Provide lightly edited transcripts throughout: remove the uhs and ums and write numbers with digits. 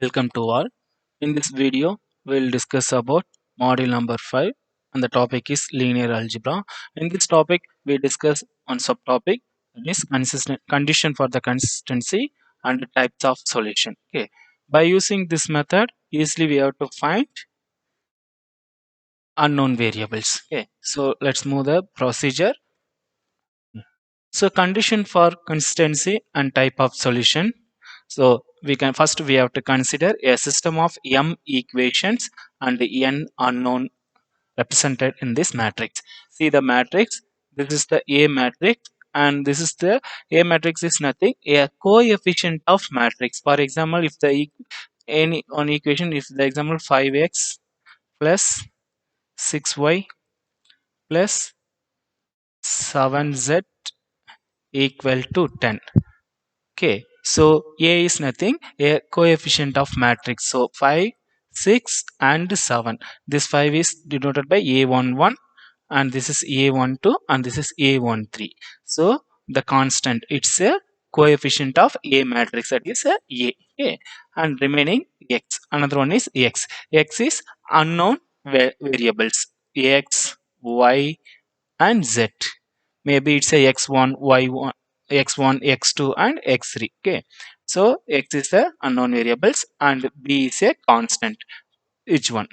Welcome to all. In this video, we'll discuss about module number 5 and the topic is linear algebra. In this topic, we discuss on subtopic that is consistent condition for the consistency and the types of solution. Okay. By using this method, easily we have to find unknown variables. Okay. So let's move the procedure. So condition for consistency and type of solution. So we have to consider a system of m equations and n unknown represented in this matrix. See the matrix. This is the A matrix, and this is the A matrix is nothing a coefficient of matrix. For example, if the any on equation, if the example 5x plus 6y plus 7z equal to 10. Okay, so A is nothing, a coefficient of matrix. So 5, 6 and 7. This 5 is denoted by A11 and this is A12 and this is A13. So the constant, it's a coefficient of A matrix, that is a A. Okay, and remaining X. Another one is X. X is unknown variables X, Y and Z. Maybe it's a x1 y1 x1 x2 and x3. Okay, so x is the unknown variables and b is a constant, each one.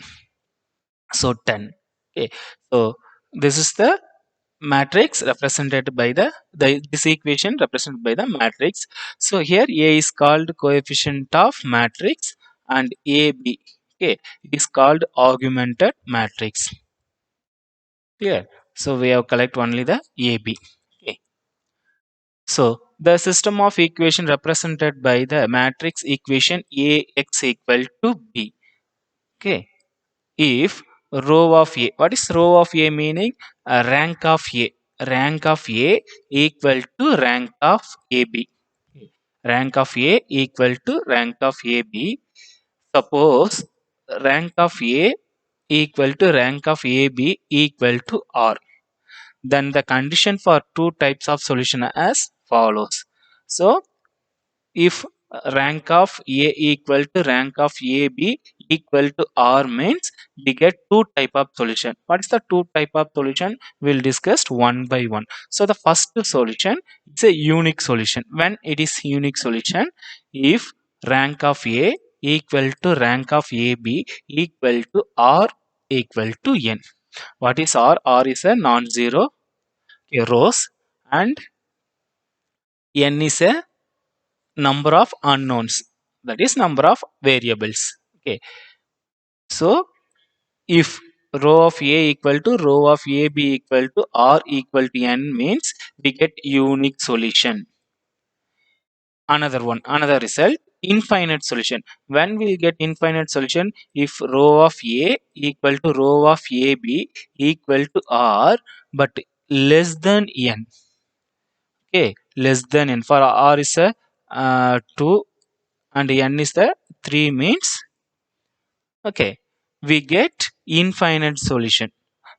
So 10. Okay, so this is the matrix represented by the this equation represented by the matrix. So here a is called coefficient of matrix and ab, okay, is called augmented matrix. Clear? So we have collect only the ab. Okay. So the system of equation represented by the matrix equation Ax equal to B. Okay. If row of A, what is row of A meaning? Rank of A. Rank of A equal to rank of AB. Rank of A equal to rank of AB. Suppose rank of A equal to rank of AB equal to R. Then the condition for two types of solution as follows. So if rank of A equal to rank of AB equal to R means we get two type of solution. What is the two type of solution? We'll discuss one by one. So the first solution is a unique solution. When it is unique solution, if rank of A equal to rank of AB equal to R equal to N. What is R? R is a non-zero rows and N is a number of unknowns, that is number of variables. Okay, so if row of A equal to row of AB equal to R equal to N means we get unique solution. Another one, another result, infinite solution. When we get infinite solution, if row of A equal to row of AB equal to R but less than N. Okay, less than N. For R is a 2 and N is the 3 means, okay, we get infinite solution.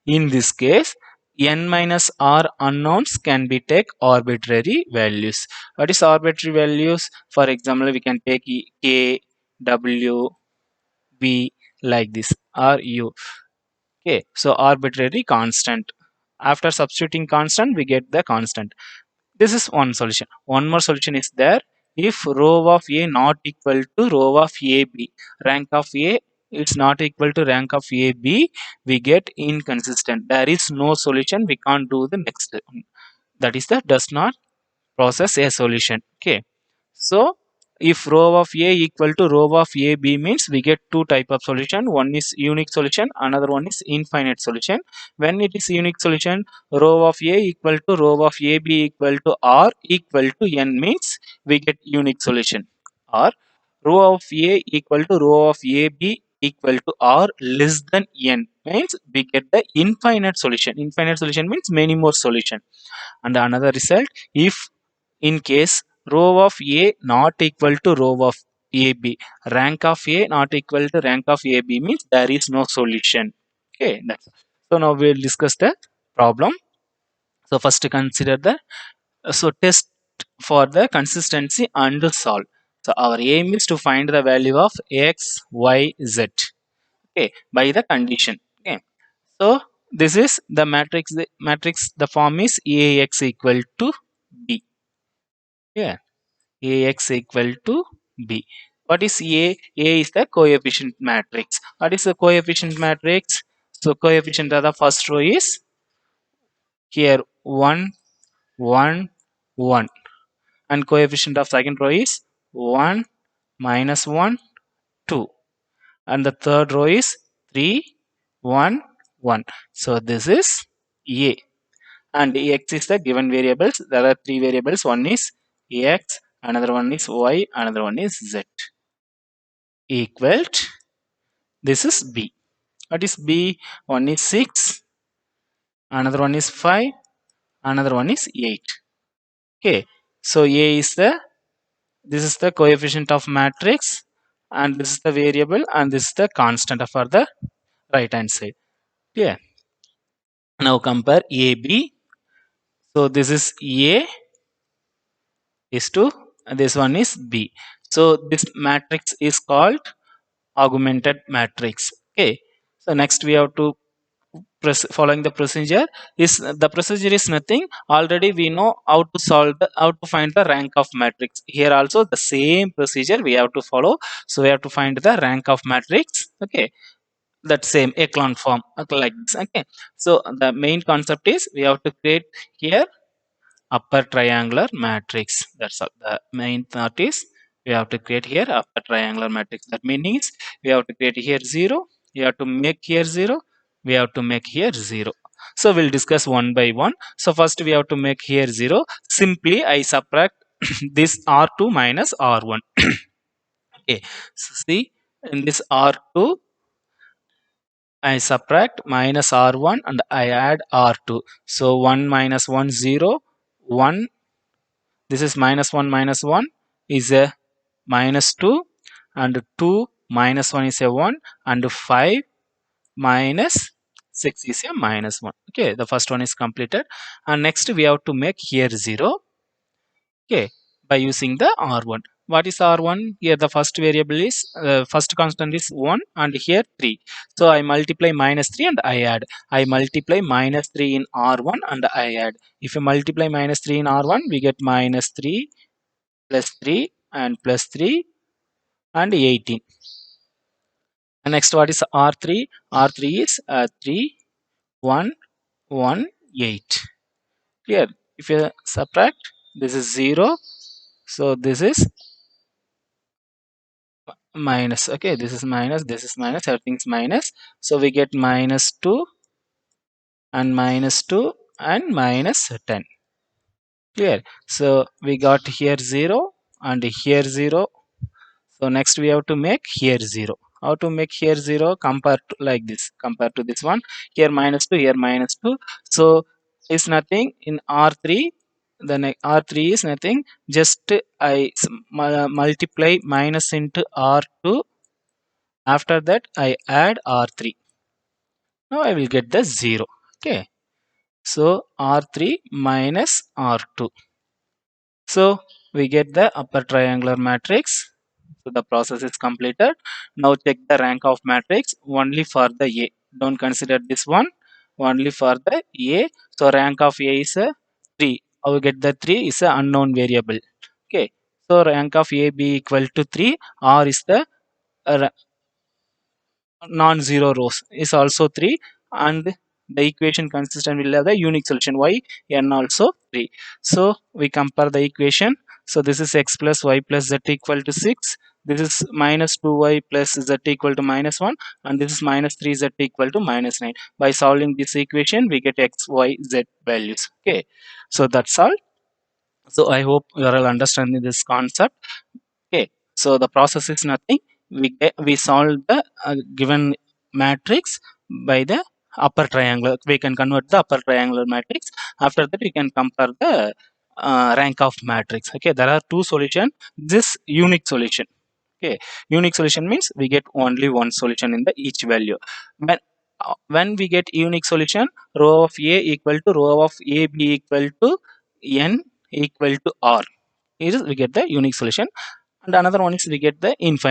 In this case, n minus r unknowns can be take arbitrary values. What is arbitrary values? For example, we can take k, w, v like this, or u. Okay, so arbitrary constant. After substituting constant, we get the constant. This is one solution. One more solution is there. If row of A not equal to row of AB, rank of A is not equal to rank of AB, we get inconsistent. There is no solution. We can't do the next. That is the does not process a solution. Okay. So if row of A equal to row of AB means we get two type of solution. One is unique solution, another one is infinite solution. When it is unique solution, row of A equal to row of AB equal to R equal to N means we get unique solution. Or row of A equal to row of AB equal to R less than N means we get the infinite solution. Infinite solution means many more solution. And another result, if in case row of A not equal to row of AB, rank of A not equal to rank of AB means there is no solution. Okay, that's so now we'll discuss the problem. So first consider the so test for the consistency and solve. So our aim is to find the value of x, y, z. Okay, by the condition. Okay, so this is the matrix. The matrix. The form is Ax equal to b. Yeah, Ax equal to b. What is A? A is the coefficient matrix. What is the coefficient matrix? So coefficient of the first row is here 1, 1, 1, and coefficient of second row is 1, minus 1, 2, and the third row is 3, 1, 1. So this is A, and x is the given variables. There are three variables. One is x, another one is y, another one is z. Equal this is b. What is b? One is 6, another one is 5, another one is 8. Okay, so a is the, this is the coefficient of matrix, and this is the variable, and this is the constant for the right hand side. Yeah, now compare ab. So this is a is to, and this one is b. So this matrix is called augmented matrix. Okay, so next we have to following the procedure. Is the procedure is nothing, already we know how to solve the, how to find the rank of matrix. Here also the same procedure we have to follow. So we have to find the rank of matrix. Okay, that same echelon form, okay, like this. Okay, so the main concept is we have to create here upper triangular matrix. That's all. The main thought is we have to create here upper triangular matrix. That means we have to create here 0, we have to make here 0, we have to make here 0. So we'll discuss one by one. So first we have to make here 0. Simply I subtract this R2 minus R1. Okay, so see, in this R2 I subtract minus R1 and I add R2. So 1 minus 1 0, 1, this is minus 1 is a minus 2, and 2 minus 1 is a 1, and 5 minus 6 is a minus 1. Okay, the first one is completed, and next we have to make here 0. Okay, by using the R1. What is R1? Here the first variable is first constant is 1, and here 3. So I multiply minus 3 and I add. I multiply minus 3 in R1 and I add. If you multiply minus 3 in R1, we get minus 3 plus 3 and plus 3 and 18. And next, what is R3? R3 is 3, 1, 1, 8. Clear? If you subtract, this is 0. So this is minus. Okay, this is minus, everything's minus. So we get minus 2 and minus 2 and minus 10. Clear? So we got here 0 and here 0. So next we have to make here 0. How to make here 0? Compare to like this. Compare to this one. Here minus 2, here minus 2. So it's nothing in R3. The R3 is nothing. Just I multiply minus into R2. After that I add R3. Now I will get the 0. Okay. So R3 minus R2. So we get the upper triangular matrix. So the process is completed. Now check the rank of matrix only for the A. Don't consider this one. Only for the A. So rank of A is a 3. How we get the 3 is an unknown variable. Okay. So rank of A be equal to 3. R is the non-zero rows is also 3, and the equation consistent will have the unique solution y n also 3. So we compare the equation. So this is x plus y plus z equal to 6. This is minus 2y plus z equal to minus 1, and this is minus 3z equal to minus 9. By solving this equation we get x, y, z values. Okay, so that's all. So I hope you are all understanding this concept. Okay, so the process is nothing. We solve the given matrix by the upper triangular. We can convert the upper triangular matrix. After that, we can compare the rank of matrix. Okay, there are two solutions. This unique solution. Okay, unique solution means we get only one solution in the each value. When we get unique solution, row of A equal to row of AB equal to n equal to R. Here we get the unique solution. and another one is we get the infinite.